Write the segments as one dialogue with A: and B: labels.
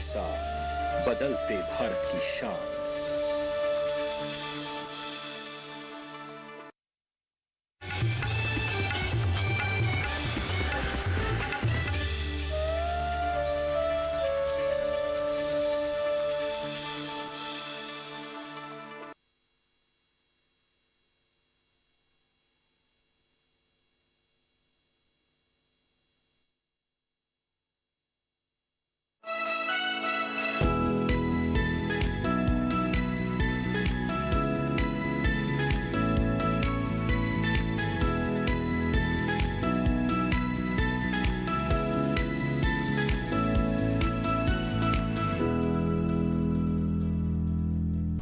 A: साथ बदलते भारत की शान।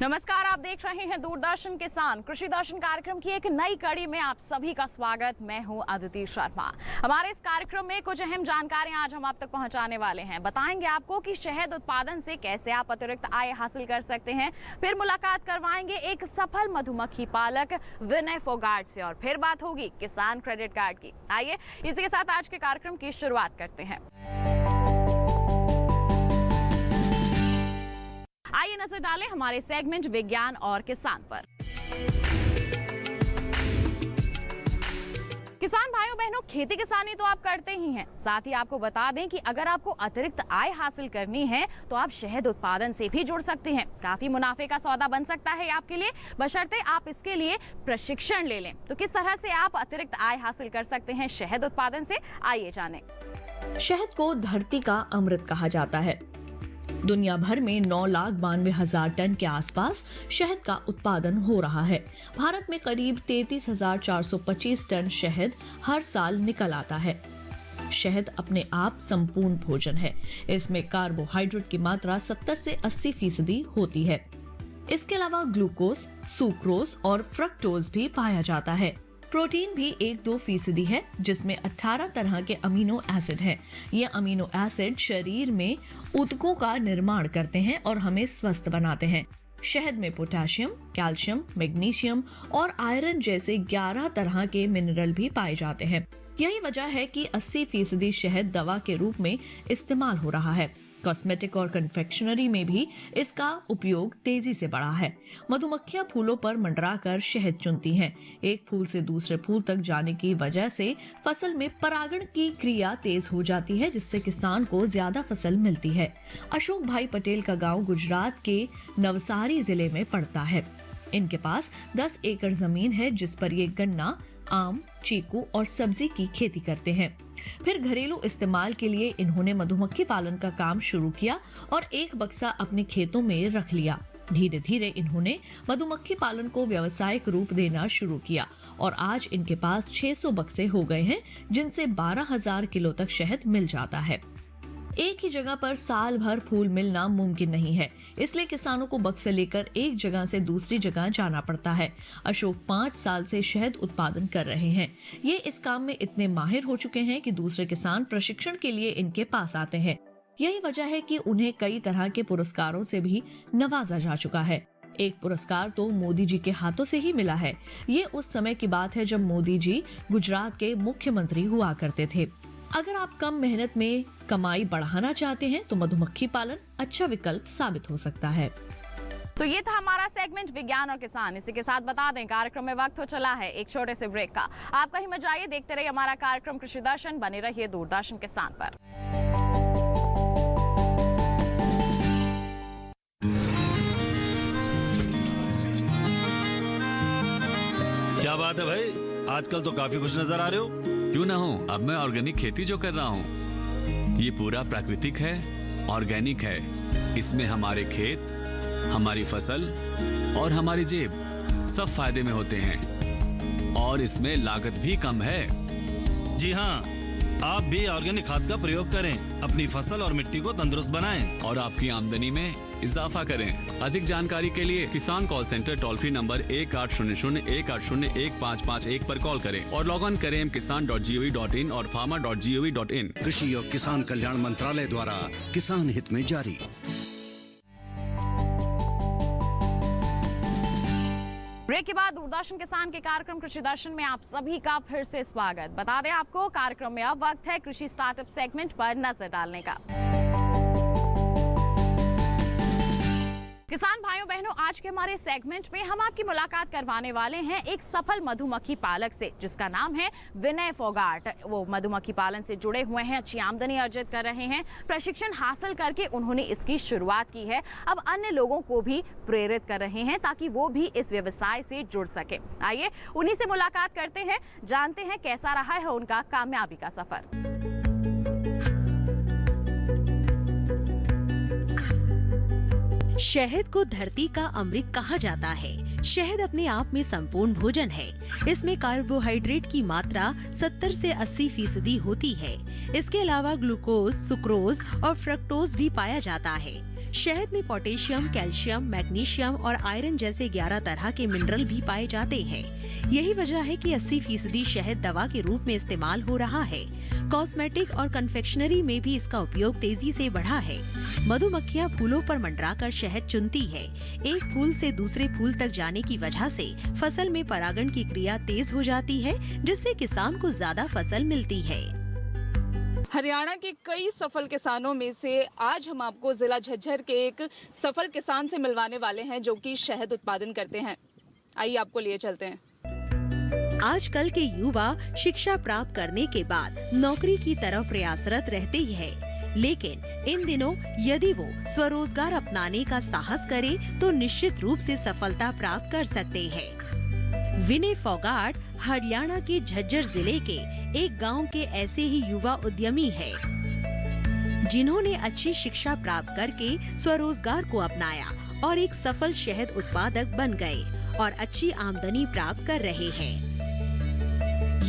B: नमस्कार, आप देख रहे हैं दूरदर्शन किसान कृषि दर्शन कार्यक्रम की एक नई कड़ी में आप सभी का स्वागत। मैं हूं अदिति शर्मा। हमारे इस कार्यक्रम में कुछ अहम जानकारियां आज हम आप तक पहुंचाने वाले हैं। बताएंगे आपको कि शहद उत्पादन से कैसे आप अतिरिक्त आय हासिल कर सकते हैं। फिर मुलाकात करवाएंगे एक सफल मधुमक्खी पालक विनय फोगाट से और फिर बात होगी किसान क्रेडिट कार्ड की। आइए इसी के साथ आज के कार्यक्रम की शुरुआत करते हैं। आइए नजर डालें हमारे सेगमेंट विज्ञान और किसान पर। किसान भाइयों बहनों, खेती किसानी तो आप करते ही हैं, साथ ही आपको बता दें कि अगर आपको अतिरिक्त आय हासिल करनी है तो आप शहद उत्पादन से भी जुड़ सकते हैं। काफी मुनाफे का सौदा बन सकता है आपके लिए, बशर्ते आप इसके लिए प्रशिक्षण ले लें। तो किस तरह से आप अतिरिक्त आय हासिल कर सकते हैं शहद उत्पादन से, आइए जानें।
C: शहद को धरती का अमृत कहा जाता है। दुनिया भर में 9,92,000 टन के आसपास शहद का उत्पादन हो रहा है। भारत में करीब 33,425 टन शहद हर साल निकल आता है। शहद अपने आप संपूर्ण भोजन है। इसमें कार्बोहाइड्रेट की मात्रा 70 से 80% होती है। इसके अलावा ग्लूकोज, सुक्रोज और फ्रक्टोज भी पाया जाता है। प्रोटीन भी 1-2% है, जिसमें 18 तरह के अमीनो एसिड हैं। ये अमीनो एसिड शरीर में ऊतकों का निर्माण करते हैं और हमें स्वस्थ बनाते हैं। शहद में पोटेशियम, कैल्शियम, मैग्नीशियम और आयरन जैसे 11 तरह के मिनरल भी पाए जाते हैं। यही वजह है कि 80% शहद दवा के रूप में इस्तेमाल हो रहा है। कॉस्मेटिक और कन्फेक्शनरी में भी इसका उपयोग तेजी से बढ़ा है। मधुमक्खियां फूलों पर मंडराकर शहद चुनती हैं। एक फूल से दूसरे फूल तक जाने की वजह से फसल में परागण की क्रिया तेज हो जाती है, जिससे किसान को ज्यादा फसल मिलती है। अशोक भाई पटेल का गांव गुजरात के नवसारी जिले में पड़ता है। इनके पास 10 एकड़ जमीन है, जिस पर ये गन्ना, आम, चीकू और सब्जी की खेती करते हैं। फिर घरेलू इस्तेमाल के लिए इन्होंने मधुमक्खी पालन का काम शुरू किया और एक बक्सा अपने खेतों में रख लिया। धीरे धीरे इन्होंने मधुमक्खी पालन को व्यावसायिक रूप देना शुरू किया और आज इनके पास 600 बक्से हो गए हैं, जिनसे 12,000 किलो तक शहद मिल जाता है। एक ही जगह पर साल भर फूल मिलना मुमकिन नहीं है, इसलिए किसानों को बक्से लेकर एक जगह से दूसरी जगह जाना पड़ता है। अशोक 5 साल से शहद उत्पादन कर रहे हैं। ये इस काम में इतने माहिर हो चुके हैं कि दूसरे किसान प्रशिक्षण के लिए इनके पास आते हैं। यही वजह है कि उन्हें कई तरह के पुरस्कारों से भी नवाजा जा चुका है। एक पुरस्कार तो मोदी जी के हाथों से ही मिला है। ये उस समय की बात है जब मोदी जी गुजरात के मुख्यमंत्री हुआ करते थे। अगर आप कम मेहनत में कमाई बढ़ाना चाहते हैं तो मधुमक्खी पालन अच्छा विकल्प साबित हो सकता है।
B: तो ये था हमारा सेगमेंट विज्ञान और किसान। इसी के साथ बता दें कार्यक्रम में वक्त हो चला है एक छोटे से ब्रेक का। आप कहीं मत जाइए, देखते रहिए हमारा कार्यक्रम कृषि दर्शन। बने रहिए दूरदर्शन किसान पर।
D: क्या बात है भाई, आजकल तो काफी खुश नजर आ रहे हो।
E: क्यों ना हो, अब मैं ऑर्गेनिक खेती जो कर रहा हूँ ये पूरा प्राकृतिक है, ऑर्गेनिक है। इसमें हमारे खेत, हमारी फसल और हमारी जेब सब फायदे में होते हैं और इसमें लागत भी कम है।
D: जी हाँ, आप भी ऑर्गेनिक खाद का प्रयोग करें, अपनी फसल और मिट्टी को तंदुरुस्त बनाएं
E: और आपकी आमदनी में इजाफा करें। अधिक जानकारी के लिए किसान call centre toll free number 1800-180-1551 पर कॉल करें और लॉग ऑन करें kisan.gov.in और farmer.gov.in।
F: कृषि और किसान कल्याण मंत्रालय द्वारा किसान हित में जारी।
B: ब्रेक के बाद दूरदर्शन किसान के कार्यक्रम कृषि दर्शन में आप सभी का फिर से स्वागत। बता दें आपको कार्यक्रम में अब वक्त है कृषि स्टार्टअप सेगमेंट पर नजर डालने का। हमारे सेगमेंट में हम आपकी मुलाकात करवाने वाले हैं एक सफल मधुमक्खी पालक से, जिसका नाम है विनय फोगाट। वो मधुमक्खी पालन से जुड़े हुए हैं, अच्छी आमदनी अर्जित कर रहे हैं। प्रशिक्षण हासिल करके उन्होंने इसकी शुरुआत की है। अब अन्य लोगों को भी प्रेरित कर रहे हैं ताकि वो भी इस व्यवसाय से जुड़ सके। आइए उन्हीं से मुलाकात करते हैं, जानते हैं कैसा रहा है उनका कामयाबी का सफर।
G: शहद को धरती का अमृत कहा जाता है। शहद अपने आप में संपूर्ण भोजन है। इसमें कार्बोहाइड्रेट की मात्रा 70 से 80% होती है। इसके अलावा ग्लूकोज, सुक्रोज और फ्रक्टोज भी पाया जाता है। शहद में पोटेशियम, कैल्शियम, मैग्नीशियम और आयरन जैसे 11 तरह के मिनरल भी पाए जाते हैं। यही वजह है कि 80% शहद दवा के रूप में इस्तेमाल हो रहा है। कॉस्मेटिक और कन्फेक्शनरी में भी इसका उपयोग तेजी से बढ़ा है। मधुमक्खियां फूलों पर मंडराकर शहद चुनती है। एक फूल से दूसरे फूल तक जाने की वजह से फसल में परागण की क्रिया तेज हो जाती है, जिससे किसान को ज्यादा फसल मिलती है।
H: हरियाणा के कई सफल किसानों में से आज हम आपको जिला झज्जर के एक सफल किसान से मिलवाने वाले हैं जो कि शहद उत्पादन करते हैं। आइए आपको लिए चलते हैं।
G: आजकल के युवा शिक्षा प्राप्त करने के बाद नौकरी की तरफ प्रयासरत रहते ही है, लेकिन इन दिनों यदि वो स्वरोजगार अपनाने का साहस करे तो निश्चित रूप से सफलता प्राप्त कर सकते हैं। विनय फोगाट हरियाणा के झज्जर जिले के एक गांव के ऐसे ही युवा उद्यमी हैं, जिन्होंने अच्छी शिक्षा प्राप्त करके स्वरोजगार को अपनाया और एक सफल शहद उत्पादक बन गए और अच्छी आमदनी प्राप्त कर रहे हैं।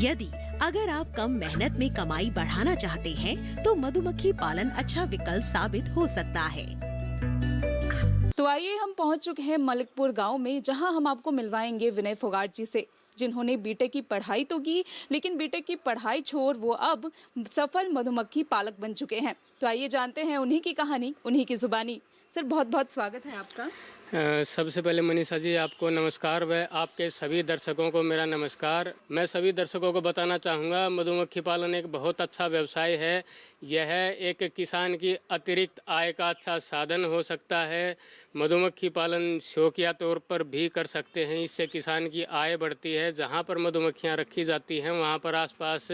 G: यदि अगर आप कम मेहनत में कमाई बढ़ाना चाहते हैं तो मधुमक्खी पालन अच्छा विकल्प साबित हो सकता है।
H: तो आइए हम पहुंच चुके हैं मलिकपुर गांव में, जहां हम आपको मिलवाएंगे विनय फोगाट जी से, जिन्होंने बीटेक की पढ़ाई तो की, लेकिन बीटेक की पढ़ाई छोड़ वो अब सफल मधुमक्खी पालक बन चुके हैं। तो आइए जानते हैं उन्हीं की कहानी, उन्हीं की जुबानी। सर बहुत बहुत स्वागत है आपका।
I: सबसे पहले मनीषा जी आपको नमस्कार व आपके सभी दर्शकों को मेरा नमस्कार। मैं सभी दर्शकों को बताना चाहूँगा, मधुमक्खी पालन एक बहुत अच्छा व्यवसाय है। यह एक किसान की अतिरिक्त आय का अच्छा साधन हो सकता है। मधुमक्खी पालन शौकिया तौर पर भी कर सकते हैं, इससे किसान की आय बढ़ती है। जहाँ पर मधुमक्खियाँ रखी जाती हैं वहाँ पर आसपास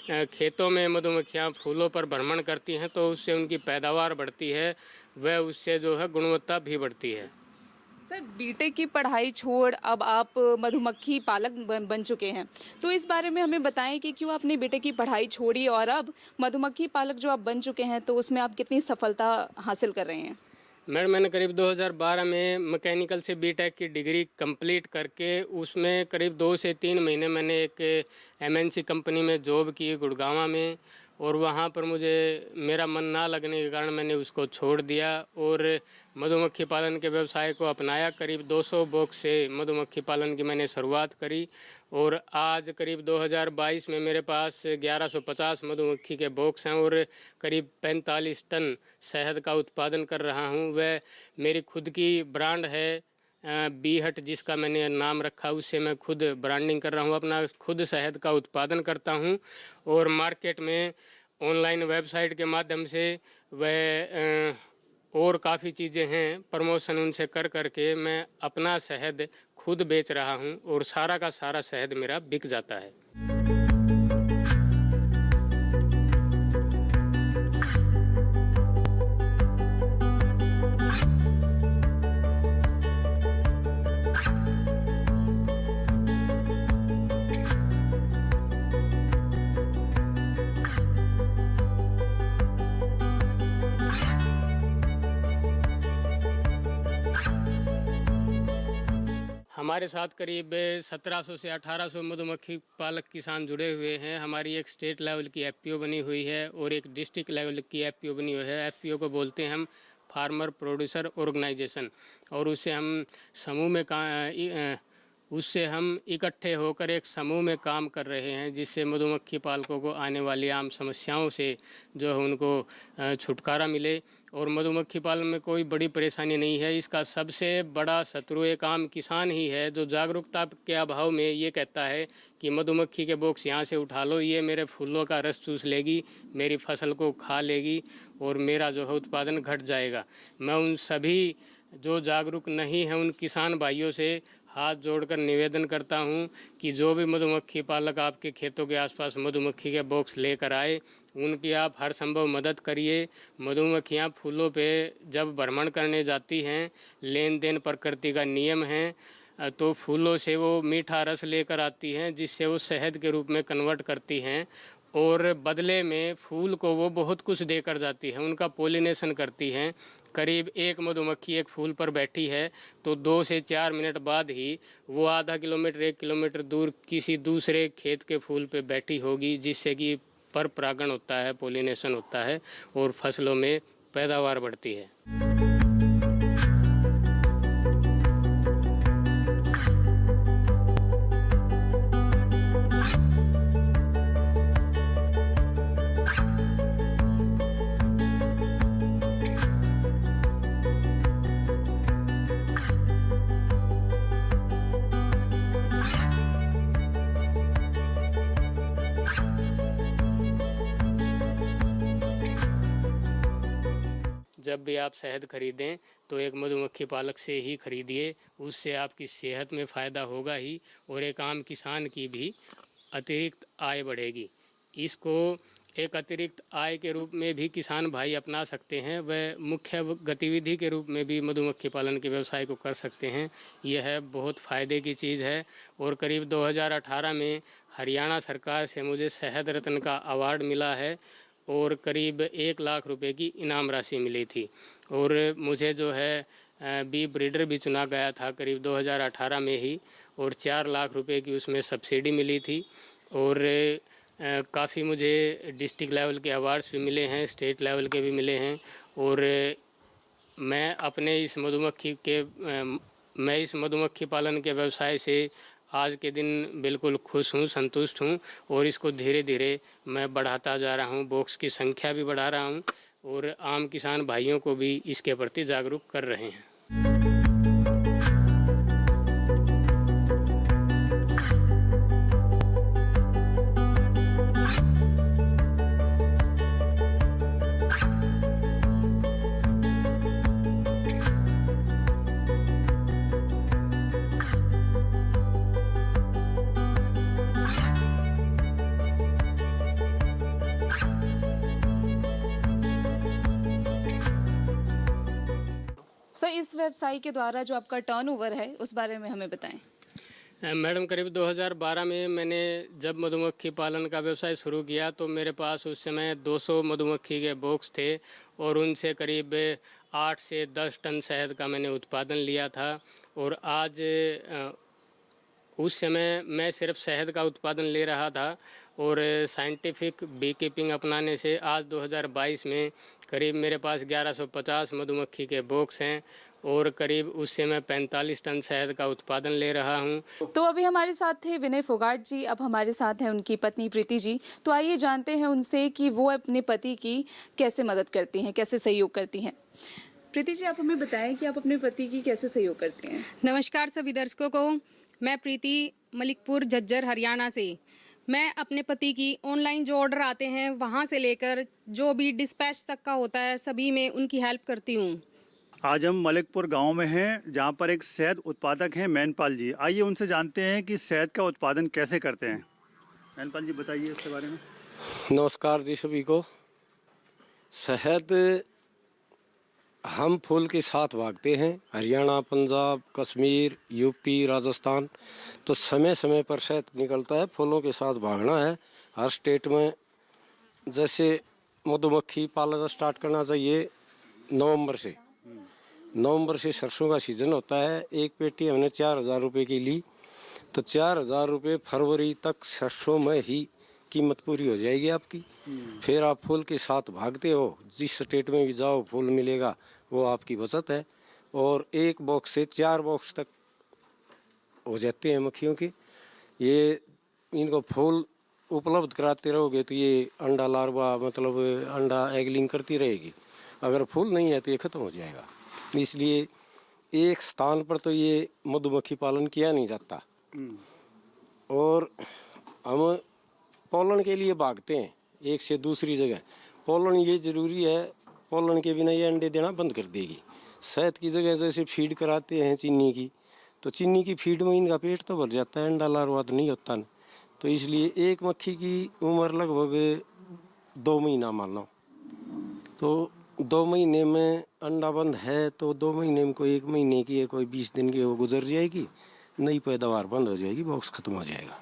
I: खेतों में मधुमक्खियाँ फूलों पर भ्रमण करती हैं, तो उससे उनकी पैदावार बढ़ती है व उससे जो है गुणवत्ता भी बढ़ती है।
H: सर बीटेक की पढ़ाई छोड़ अब आप मधुमक्खी पालक बन चुके हैं, तो इस बारे में हमें बताएं कि क्यों आपने बीटेक की पढ़ाई छोड़ी और अब मधुमक्खी पालक जो आप बन चुके हैं तो उसमें आप कितनी सफलता हासिल कर रहे हैं।
I: मैंने करीब 2012 में मैकेनिकल से बीटेक की डिग्री कंप्लीट करके उसमें करीब 2 से 3 महीने मैंने एक MNC कंपनी में जॉब की गुड़गांव में, और वहाँ पर मुझे मेरा मन ना लगने के कारण मैंने उसको छोड़ दिया और मधुमक्खी पालन के व्यवसाय को अपनाया। करीब 200 बॉक्स से मधुमक्खी पालन की मैंने शुरुआत करी और आज करीब 2022 में मेरे पास 1150 मधुमक्खी के बॉक्स हैं और करीब 45 टन शहद का उत्पादन कर रहा हूँ। वह मेरी खुद की ब्रांड है बी हट, जिसका मैंने नाम रखा, उससे मैं खुद ब्रांडिंग कर रहा हूँ। अपना खुद शहद का उत्पादन करता हूँ और मार्केट में ऑनलाइन वेबसाइट के माध्यम से वह और काफ़ी चीज़ें हैं, प्रमोशन उनसे कर करके मैं अपना शहद खुद बेच रहा हूँ और सारा का सारा शहद मेरा बिक जाता है। हमारे साथ करीब 1700 से 1800 मधुमक्खी पालक किसान जुड़े हुए हैं। हमारी एक स्टेट लेवल की FPO बनी हुई है और एक डिस्ट्रिक्ट लेवल की FPO बनी हुई है। FPO को बोलते हैं हम फार्मर प्रोड्यूसर ऑर्गेनाइजेशन, और उससे हम समूह में उससे हम इकट्ठे होकर एक समूह में काम कर रहे हैं, जिससे मधुमक्खी पालकों को आने वाली आम समस्याओं से जो है उनको छुटकारा मिले और मधुमक्खी पालन में कोई बड़ी परेशानी नहीं है। इसका सबसे बड़ा शत्रु एक आम किसान ही है, जो जागरूकता के अभाव में ये कहता है कि मधुमक्खी के बॉक्स यहाँ से उठा लो, ये मेरे फूलों का रस चूस लेगी, मेरी फसल को खा लेगी और मेरा जो है उत्पादन घट जाएगा। मैं उन सभी जो जागरूक नहीं हैं उन किसान भाइयों से हाथ जोड़कर निवेदन करता हूं कि जो भी मधुमक्खी पालक आपके खेतों के आसपास मधुमक्खी के बॉक्स लेकर आए, उनकी आप हर संभव मदद करिए। मधुमक्खियां फूलों पे जब भ्रमण करने जाती हैं, लेन देन प्रकृति का नियम है, तो फूलों से वो मीठा रस लेकर आती हैं, जिससे वो शहद के रूप में कन्वर्ट करती हैं और बदले में फूल को वो बहुत कुछ देकर जाती है, उनका पोलिनेशन करती हैं। करीब एक मधुमक्खी एक फूल पर बैठी है तो 2 से 4 मिनट बाद ही वो आधा किलोमीटर 1 किलोमीटर दूर किसी दूसरे खेत के फूल पे बैठी होगी, जिससे कि पर परागण होता है, पोलिनेशन होता है और फसलों में पैदावार बढ़ती है। जब भी आप शहद खरीदें तो एक मधुमक्खी पालक से ही खरीदिए, उससे आपकी सेहत में फ़ायदा होगा ही और एक आम किसान की भी अतिरिक्त आय बढ़ेगी। इसको एक अतिरिक्त आय के रूप में भी किसान भाई अपना सकते हैं, वह मुख्य गतिविधि के रूप में भी मधुमक्खी पालन के व्यवसाय को कर सकते हैं। यह बहुत फ़ायदे की चीज़ है और करीब 2018 में हरियाणा सरकार से मुझे शहद रत्न का अवार्ड मिला है और करीब 1 लाख रुपए की इनाम राशि मिली थी और मुझे जो है बी ब्रीडर भी चुना गया था करीब 2018 में ही और 4 लाख रुपए की उसमें सब्सिडी मिली थी और काफ़ी मुझे डिस्ट्रिक्ट लेवल के अवार्ड्स भी मिले हैं, स्टेट लेवल के भी मिले हैं और मैं इस मधुमक्खी पालन के व्यवसाय से आज के दिन बिल्कुल खुश हूँ, संतुष्ट हूँ और इसको धीरे धीरे मैं बढ़ाता जा रहा हूँ। बॉक्स की संख्या भी बढ़ा रहा हूँ और आम किसान भाइयों को भी इसके प्रति जागरूक कर रहे हैं।
H: सर, इस व्यवसाय के द्वारा जो आपका टर्नओवर है उस बारे में हमें बताएं।
I: मैडम, करीब 2012 में मैंने जब मधुमक्खी पालन का व्यवसाय शुरू किया तो मेरे पास उस समय 200 मधुमक्खी के बॉक्स थे और उनसे करीब 8 से 10 टन शहद का मैंने उत्पादन लिया था और आज उस समय मैं सिर्फ शहद का उत्पादन ले रहा था और साइंटिफिक बी कीपिंग अपनाने से आज 2022 में करीब मेरे पास 1150 मधुमक्खी के बॉक्स हैं और करीब उससे मैं 45 टन शहद का उत्पादन ले रहा हूं।
H: तो अभी हमारे साथ थे विनय फोगाट जी, अब हमारे साथ हैं उनकी पत्नी प्रीति जी। तो आइए जानते हैं उनसे कि वो अपने पति की कैसे मदद करती हैं, कैसे सहयोग करती हैं। प्रीति जी, आप हमें बताएं कि आप अपने पति की कैसे सहयोग करती हैं।
J: नमस्कार सभी दर्शकों को, मैं प्रीति मलिकपुर झज्जर हरियाणा से। मैं अपने पति की ऑनलाइन जो ऑर्डर आते हैं वहां से लेकर जो भी डिस्पैच तक का होता है सभी में उनकी हेल्प करती हूं।
K: आज हम मलिकपुर गांव में हैं जहां पर एक शहद उत्पादक हैं मैनपाल जी। आइए उनसे जानते हैं कि शहद का उत्पादन कैसे करते हैं। मैनपाल जी, बताइए इसके बारे में।
L: नमस्कार जी सभी को। शहद हम फूल के साथ भागते हैं, हरियाणा, पंजाब, कश्मीर, यूपी, राजस्थान, तो समय समय पर शहद निकलता है। फूलों के साथ भागना है हर स्टेट में। जैसे मधुमक्खी पालन स्टार्ट करना चाहिए नवंबर से सरसों का सीज़न होता है। एक पेटी हमने 4000 रुपये की ली, तो 4000 रुपये फरवरी तक सरसों में ही कीमत पूरी हो जाएगी आपकी। फिर आप फूल के साथ भागते हो, जिस स्टेट में भी जाओ फूल मिलेगा, वो आपकी बचत है। और एक बॉक्स से 4 बॉक्स तक हो जाते हैं मक्खियों के। ये इनको फूल उपलब्ध कराते रहोगे तो ये अंडा लार्वा मतलब अंडा एगलिंग करती रहेगी। अगर फूल नहीं है तो ये ख़त्म हो जाएगा। इसलिए एक स्थान पर तो ये मधुमक्खी पालन किया नहीं जाता। और हम पोलन के लिए भागते हैं एक से दूसरी जगह। पोलन ये ज़रूरी है, पोलन के बिना ये अंडे देना बंद कर देगी। शहद की जगह जैसे फीड कराते हैं चीनी की, तो चीनी की फीड में इनका पेट तो भर जाता है, अंडा लार्वा तो नहीं होता न। तो इसलिए एक मक्खी की उम्र लगभग 2 महीना मान लो। तो 2 महीने में अंडा बंद है तो 2 महीने में कोई 1 महीने की है, कोई 20 दिन की वो गुजर जाएगी, नई पैदावार बंद हो जाएगी, बॉक्स खत्म हो जाएगा।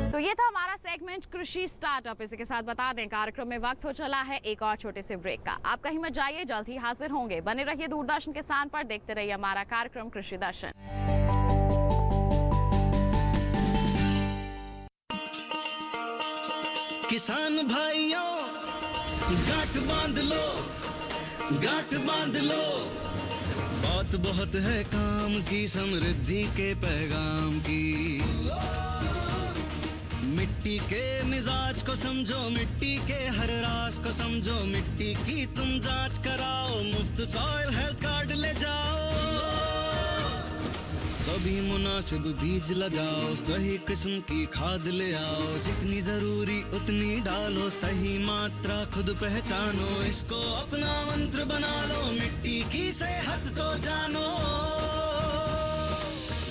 B: तो ये था हमारा सेगमेंट कृषि स्टार्टअप। इसी के साथ बता दें कार्यक्रम में वक्त हो चला है एक और छोटे से ब्रेक का। आप कहीं मत जाइए, जल्द ही हाजिर होंगे। बने रहिए दूरदर्शन किसान पर, देखते रहिए हमारा कार्यक्रम कृषि दर्शन।
D: किसान भाइयों गांठ बांध लो, गांठ बांध लो, बात बहुत है काम की, समृद्धि के पैगाम की। मिट्टी के मिजाज को समझो, मिट्टी के हर राज को समझो, मिट्टी की तुम जांच कराओ, मुफ्त सॉइल हेल्थ कार्ड ले जाओ। कभी मुनासिब बीज लगाओ, सही किस्म की खाद ले आओ, जितनी जरूरी उतनी डालो, सही मात्रा खुद पहचानो, इसको अपना मंत्र बना लो, मिट्टी की सेहत तो जानो।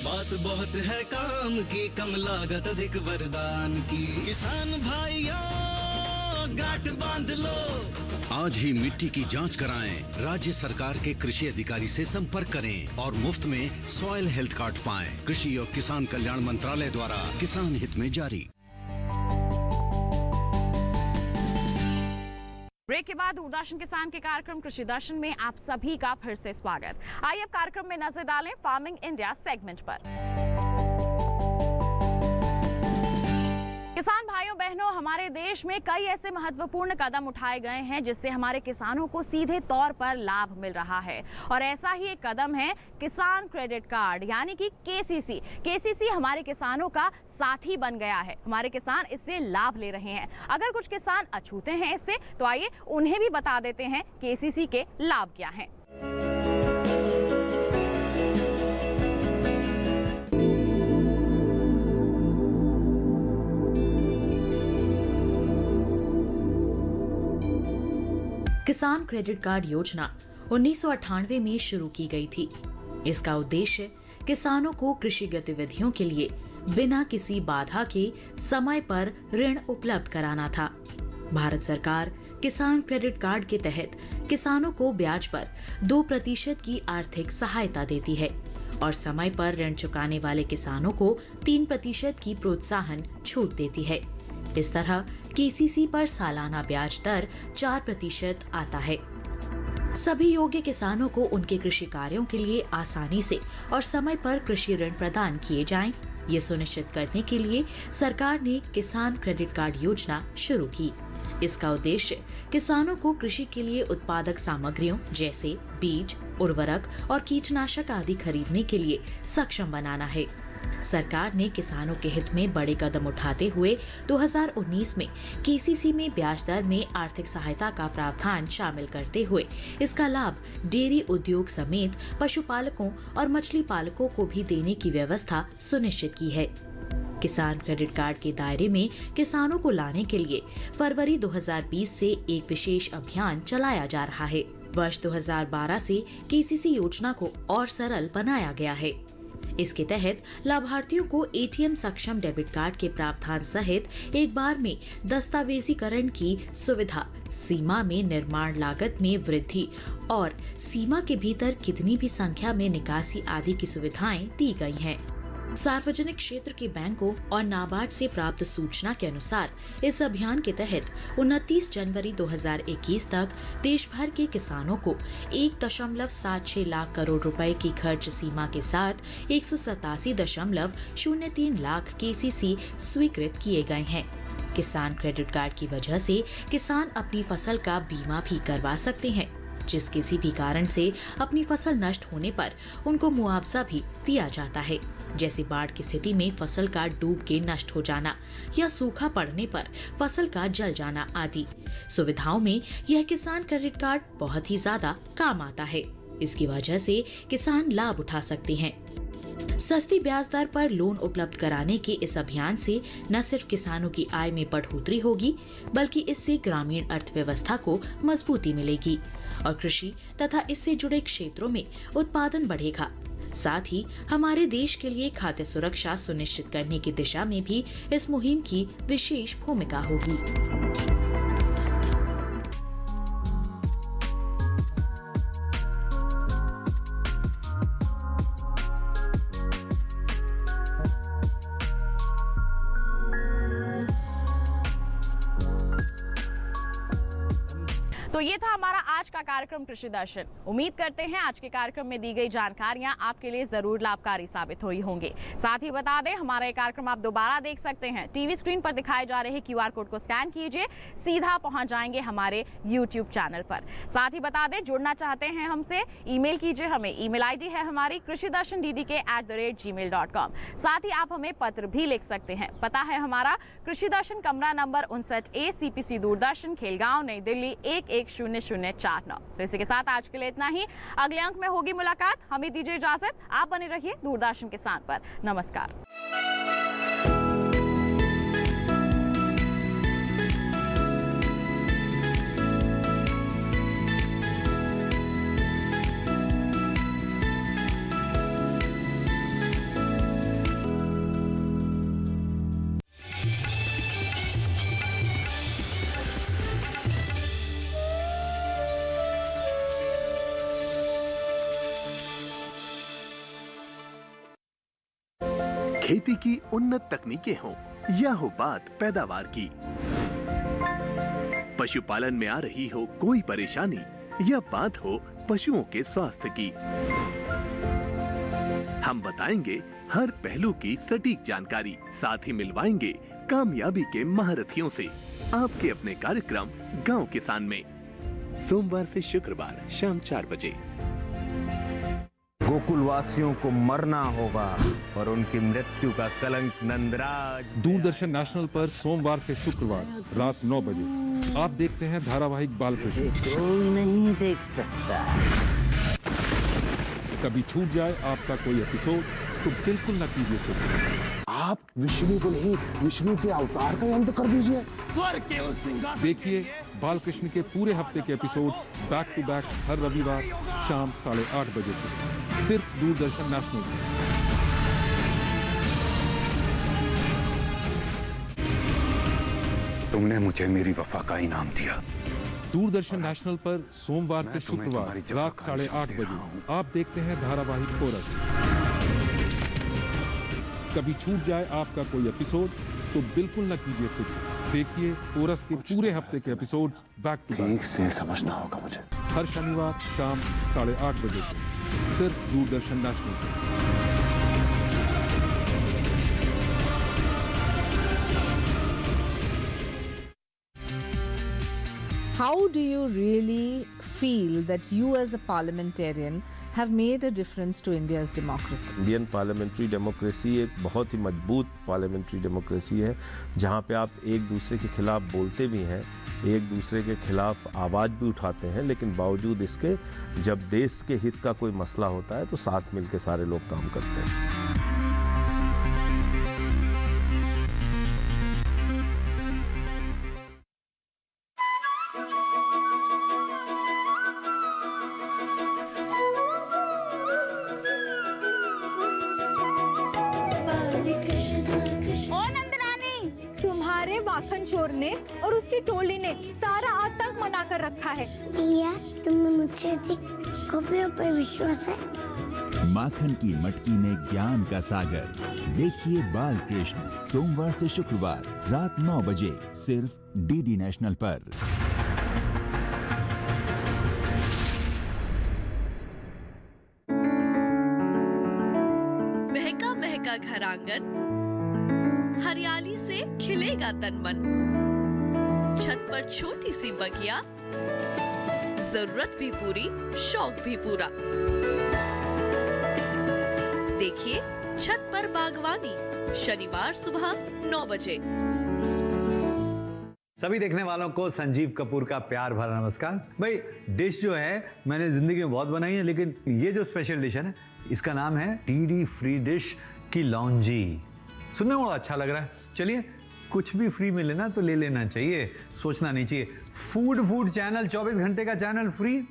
D: बात बहुत है काम की, कम लागत अधिक वरदान की। किसान भाइयों गांठ बांध लो,
F: आज ही मिट्टी की जांच कराएं। राज्य सरकार के कृषि अधिकारी से संपर्क करें और मुफ्त में सॉइल हेल्थ कार्ड पाएं। कृषि और किसान कल्याण मंत्रालय द्वारा किसान हित में जारी।
B: ब्रेक के बाद दूरदर्शन किसान के कार्यक्रम कृषि दर्शन में आप सभी का फिर से स्वागत। आइए अब कार्यक्रम में नजर डालें फार्मिंग इंडिया सेगमेंट पर। किसान भाइयों बहनों, हमारे देश में कई ऐसे महत्वपूर्ण कदम उठाए गए हैं जिससे हमारे किसानों को सीधे तौर पर लाभ मिल रहा है। और ऐसा ही एक कदम है किसान क्रेडिट कार्ड यानी कि केसीसी। केसीसी हमारे किसानों का साथी बन गया है। हमारे किसान इससे लाभ ले रहे हैं। अगर कुछ किसान अछूते हैं इससे, तो आइए उन्हें भी बता देते हैं केसीसी के लाभ क्या हैं।
C: किसान क्रेडिट कार्ड योजना 1998 में शुरू की गई थी। इसका उद्देश्य किसानों को कृषि गतिविधियों के लिए बिना किसी बाधा के समय पर ऋण उपलब्ध कराना था। भारत सरकार किसान क्रेडिट कार्ड के तहत किसानों को ब्याज पर 2% की आर्थिक सहायता देती है और समय पर ऋण चुकाने वाले किसानों को 3% की प्रोत्साहन छूट देती है। इस तरह केसीसी पर सालाना ब्याज दर 4% आता है। सभी योग्य किसानों को उनके कृषि कार्यों के लिए आसानी से और समय पर कृषि ऋण प्रदान किए जाएं, ये सुनिश्चित करने के लिए सरकार ने किसान क्रेडिट कार्ड योजना शुरू की। इसका उद्देश्य किसानों को कृषि के लिए उत्पादक सामग्रियों जैसे बीज, उर्वरक और कीटनाशक आदि खरीदने के लिए सक्षम बनाना है। सरकार ने किसानों के हित में बड़े कदम उठाते हुए 2019 में केसीसी में ब्याज दर में आर्थिक सहायता का प्रावधान शामिल करते हुए इसका लाभ डेयरी उद्योग समेत पशुपालकों और मछली पालकों को भी देने की व्यवस्था सुनिश्चित की है। किसान क्रेडिट कार्ड के दायरे में किसानों को लाने के लिए फरवरी 2020 से एक विशेष अभियान चलाया जा रहा है। वर्ष 2012 से केसीसी योजना को और सरल बनाया गया है। इसके तहत लाभार्थियों को एटीएम सक्षम डेबिट कार्ड के प्रावधान सहित एक बार में दस्तावेजीकरण की सुविधा, सीमा में निर्माण लागत में वृद्धि और सीमा के भीतर कितनी भी संख्या में निकासी आदि की सुविधाएं दी गई हैं। सार्वजनिक क्षेत्र के बैंकों और नाबार्ड से प्राप्त सूचना के अनुसार इस अभियान के तहत 29 जनवरी 2021 तक देश भर के किसानों को 1.76 लाख करोड़ रुपए की खर्च सीमा के साथ 187.03 लाख KCC स्वीकृत किए गए हैं। किसान क्रेडिट कार्ड की वजह से किसान अपनी फसल का बीमा भी करवा सकते हैं, जिस किसी भी कारण से अपनी फसल नष्ट होने पर उनको मुआवजा भी दिया जाता है, जैसे बाढ़ की स्थिति में फसल का डूब के नष्ट हो जाना या सूखा पड़ने पर फसल का जल जाना आदि सुविधाओं में यह किसान क्रेडिट कार्ड बहुत ही ज्यादा काम आता है। इसकी वजह से किसान लाभ उठा सकते हैं। सस्ती ब्याज दर पर लोन उपलब्ध कराने के इस अभियान से न सिर्फ किसानों की आय में बढ़ोतरी होगी, बल्कि इससे ग्रामीण अर्थव्यवस्था को मजबूती मिलेगी और कृषि तथा इससे जुड़े क्षेत्रों में उत्पादन बढ़ेगा। साथ ही हमारे देश के लिए खाद्य सुरक्षा सुनिश्चित करने की दिशा में भी इस मुहिम की विशेष भूमिका होगी।
B: तो ये था हमारा आज का कार्यक्रम कृषि दर्शन। उम्मीद करते हैं आज के कार्यक्रम में दी गई जानकारियां आपके लिए जरूर लाभकारी साबित हुई होंगी। साथ ही बता दें, हमारा ये कार्यक्रम आप दोबारा देख सकते हैं। टीवी स्क्रीन पर दिखाए जा रहे QR कोड को स्कैन कीजिए, सीधा पहुंच जाएंगे हमारे YouTube चैनल पर। साथ ही बता दें, जुड़ना चाहते हैं हमसे, ईमेल कीजिए हमें। ईमेल ID है हमारी krishidarshandddk@gmail.com। साथ ही आप हमें पत्र भी लिख सकते हैं। पता है हमारा कृषि दर्शन, कमरा number 59A, CPC Doordarshan, Khelgaon, नई दिल्ली 110049। तो इसी के साथ आज के लिए इतना ही। अगले अंक में होगी मुलाकात। हमें दीजिए इजाजत। आप बने रहिए दूरदर्शन किसान पर। नमस्कार।
M: खेती की उन्नत तकनीकें हों या हो बात पैदावार की, पशुपालन में आ रही हो कोई परेशानी या बात हो पशुओं के स्वास्थ्य की, हम बताएंगे हर पहलू की सटीक जानकारी। साथ ही मिलवाएंगे कामयाबी के महारथियों से आपके अपने कार्यक्रम गांव किसान में, सोमवार से शुक्रवार शाम 4 बजे।
N: गोकुल वासियों को मरना होगा और उनकी मृत्यु का कलंक नंदराज।
O: दूरदर्शन नेशनल पर सोमवार से शुक्रवार रात 9 बजे आप देखते हैं धारावाहिक बाल कृष्ण।
P: कोई नहीं देख सकता।
O: कभी छूट जाए आपका कोई एपिसोड तो बिल्कुल न कीजिए फिक्र।
Q: आप विष्णु को नहीं, विष्णु के अवतार का अंत कर दीजिए।
O: देखिए बाल कृष्ण के पूरे हफ्ते के एपिसोड्स बैक टू बैक हर रविवार शाम 8:30 बजे से सिर्फ दूरदर्शन नेशनल।
R: तुमने मुझे मेरी वफा का इनाम दिया।
O: दूरदर्शन नेशनल पर सोमवार से शुक्रवार रात 8:30 बजे आप देखते हैं धारावाहिक कोरस। कभी छूट जाए आपका कोई एपिसोड तो बिल्कुल न कीजिए फिक्र। देखिए कोरस के पूरे हफ्ते के एपिसोड्स बैक टू बैक।
R: ठीक से समझना होगा मुझे।
O: हर शनिवार शाम 8:30 बजे से सिर्फ दूरदर्शन नेशनल पर।
S: How do you really feel that you as a parliamentarian have made a difference to India's democracy?
N: Indian parliamentary democracy एक बहुत ही मजबूत पार्लियामेंट्री डेमोक्रेसी है, जहाँ पे आप एक दूसरे के खिलाफ बोलते भी हैं, एक दूसरे के खिलाफ आवाज़ भी उठाते हैं, लेकिन बावजूद इसके जब देश के हित का कोई मसला होता है तो साथ मिलकर सारे लोग काम करते हैं।
T: तुम्हारे माखन चोर ने और उसकी टोली ने सारा आतंक मना कर रखा है।
U: भैया, तुम्हें मुझसे अधिक कॉपियों पर विश्वास है? माखन की मटकी में ज्ञान का सागर। देखिए बाल कृष्ण सोमवार से शुक्रवार रात 9 बजे सिर्फ डीडी नेशनल पर।
C: महका महका घर आंगन, हरियाली से खिलेगा तन मन। छत पर छोटी सी बगिया, जरूरत भी पूरी शौक भी पूरा। देखिए छत पर बागवानी, शनिवार सुबह 9 बजे।
V: सभी देखने वालों को संजीव कपूर का प्यार भरा नमस्कार। भाई डिश जो है मैंने जिंदगी में बहुत बनाई है, लेकिन ये जो स्पेशल डिश है ना, इसका नाम है डीडी फ्री डिश की लौंजी। सुनने में बड़ा अच्छा लग रहा है। चलिए कुछ भी फ्री मिले ना तो ले लेना चाहिए, सोचना नहीं चाहिए। फूड चैनल 24 घंटे का चैनल फ्री,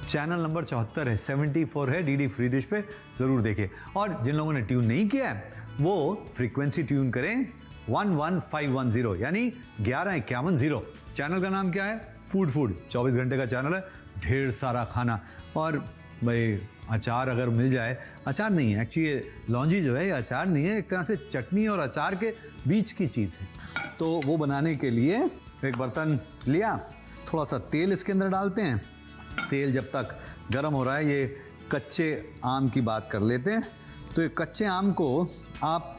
V: चैनल नंबर 74 है, 74 है डीडी फ्री डिश पे, जरूर देखिए। और जिन लोगों ने ट्यून नहीं किया है वो फ्रीक्वेंसी ट्यून करें 11510 यानी 115110। चैनल का नाम क्या है? फूड 24 घंटे का चैनल है, ढेर सारा खाना। और भाई अचार अगर मिल जाए, अचार नहीं है एक्चुअली, ये लौंजी जो है ये अचार नहीं है, एक तरह से चटनी और अचार के बीच की चीज़ है। तो वो बनाने के लिए एक बर्तन लिया, थोड़ा सा तेल इसके अंदर डालते हैं। तेल जब तक गर्म हो रहा है, ये कच्चे आम की बात कर लेते हैं। तो ये कच्चे आम को आप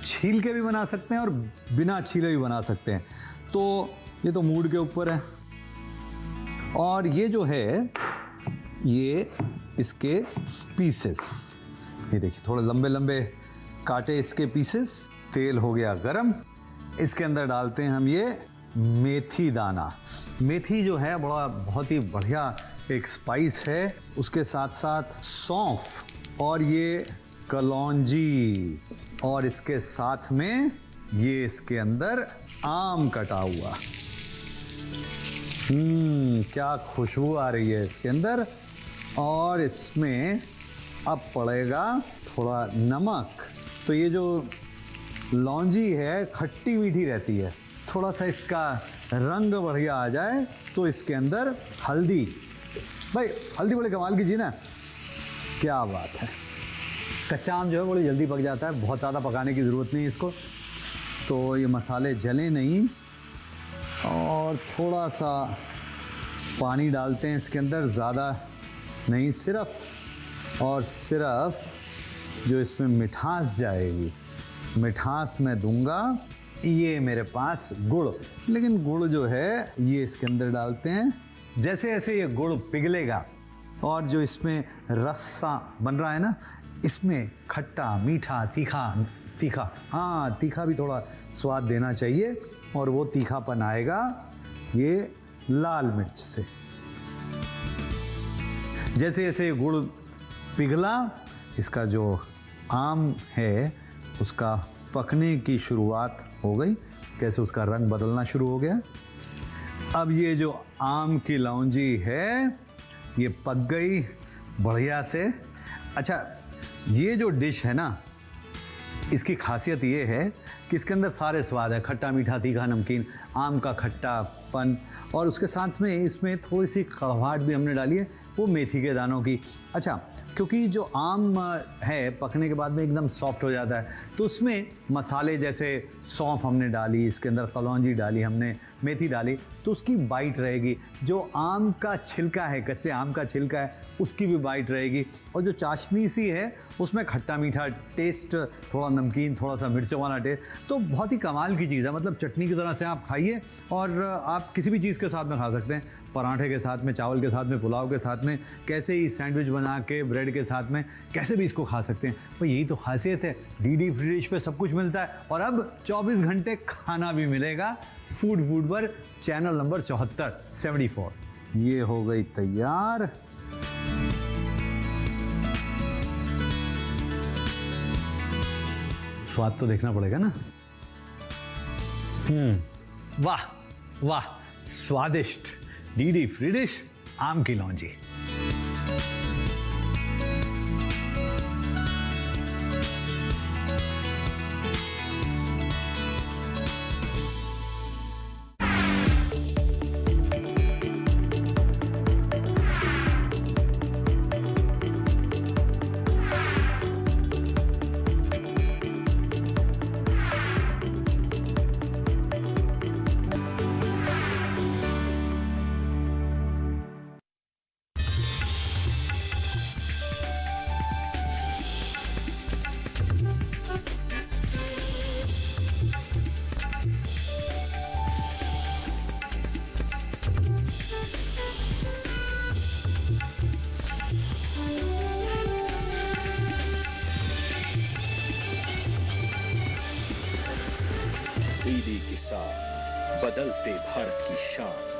V: छील के भी बना सकते हैं और बिना छीले भी बना सकते हैं, तो ये तो मूड के ऊपर है। और ये जो है ये इसके पीसेस, ये देखिए थोड़े लंबे लंबे काटे इसके पीसेस। तेल हो गया गरम, इसके अंदर डालते हैं हम ये मेथी दाना। मेथी जो है बहुत ही बढ़िया एक स्पाइस है, उसके साथ साथ सौंफ और ये कलौंजी, और इसके साथ में ये इसके अंदर आम कटा हुआ। क्या खुशबू आ रही है इसके अंदर। और इसमें अब पड़ेगा थोड़ा नमक। तो ये जो लौंजी है खट्टी मीठी रहती है, थोड़ा सा इसका रंग बढ़िया आ जाए तो इसके अंदर हल्दी। भाई हल्दी बड़े कमाल की चीज़ ना, क्या बात है। कच्चा आम जो है बड़ी जल्दी पक जाता है, बहुत ज़्यादा पकाने की ज़रूरत नहीं इसको। तो ये मसाले जले नहीं, और थोड़ा सा पानी डालते हैं इसके अंदर, ज़्यादा नहीं, सिर्फ और सिर्फ जो इसमें मिठास जाएगी, मिठास मैं दूंगा। ये मेरे पास गुड़, लेकिन गुड़ जो है ये इसके अंदर डालते हैं। जैसे जैसे ये गुड़ पिघलेगा और जो इसमें रस्सा बन रहा है ना, इसमें खट्टा मीठा तीखा, हाँ तीखा भी थोड़ा स्वाद देना चाहिए, और वो तीखापन आएगा ये लाल मिर्च से। जैसे जैसे गुड़ पिघला, इसका जो आम है उसका पकने की शुरुआत हो गई, कैसे उसका रंग बदलना शुरू हो गया। अब ये जो आम की लौंजी है ये पक गई बढ़िया से। अच्छा, ये जो डिश है ना, इसकी खासियत ये है कि इसके अंदर सारे स्वाद है, खट्टा मीठा तीखा नमकीन, आम का खट्टापन, और उसके साथ में इसमें थोड़ी सी कड़वाहट भी हमने डाली है वो मेथी के दानों की। अच्छा, क्योंकि जो आम है पकने के बाद में एकदम सॉफ्ट हो जाता है, तो उसमें मसाले जैसे सौंफ हमने डाली, इसके अंदर कलौंजी डाली हमने, मेथी डाली, तो उसकी बाइट रहेगी। जो आम का छिलका है, कच्चे आम का छिलका है, उसकी भी बाइट रहेगी। और जो चाशनी सी है उसमें खट्टा मीठा टेस्ट, थोड़ा नमकीन, थोड़ा सा मिर्चों वाला टेस्ट। तो बहुत ही कमाल की चीज़ है, मतलब चटनी की तरह से आप खाइए, और आप किसी भी चीज़ के साथ में खा सकते हैं, पराठे के साथ में, चावल के साथ में, पुलाव के साथ में, कैसे ही सैंडविच बना के ब्रेड के साथ में, कैसे भी इसको खा सकते हैं। तो यही तो खासियत है, डीडी फ्री डिश पे सब कुछ मिलता है, और अब 24 घंटे खाना भी मिलेगा फूड पर, चैनल नंबर 74 74। ये हो गई तैयार। स्वाद तो देखना पड़ेगा ना। वाह वाह, स्वादिष्ट डीडी फ्री डिश आम की लौंजी।
A: डीडी किसान, बदलते भारत की शान।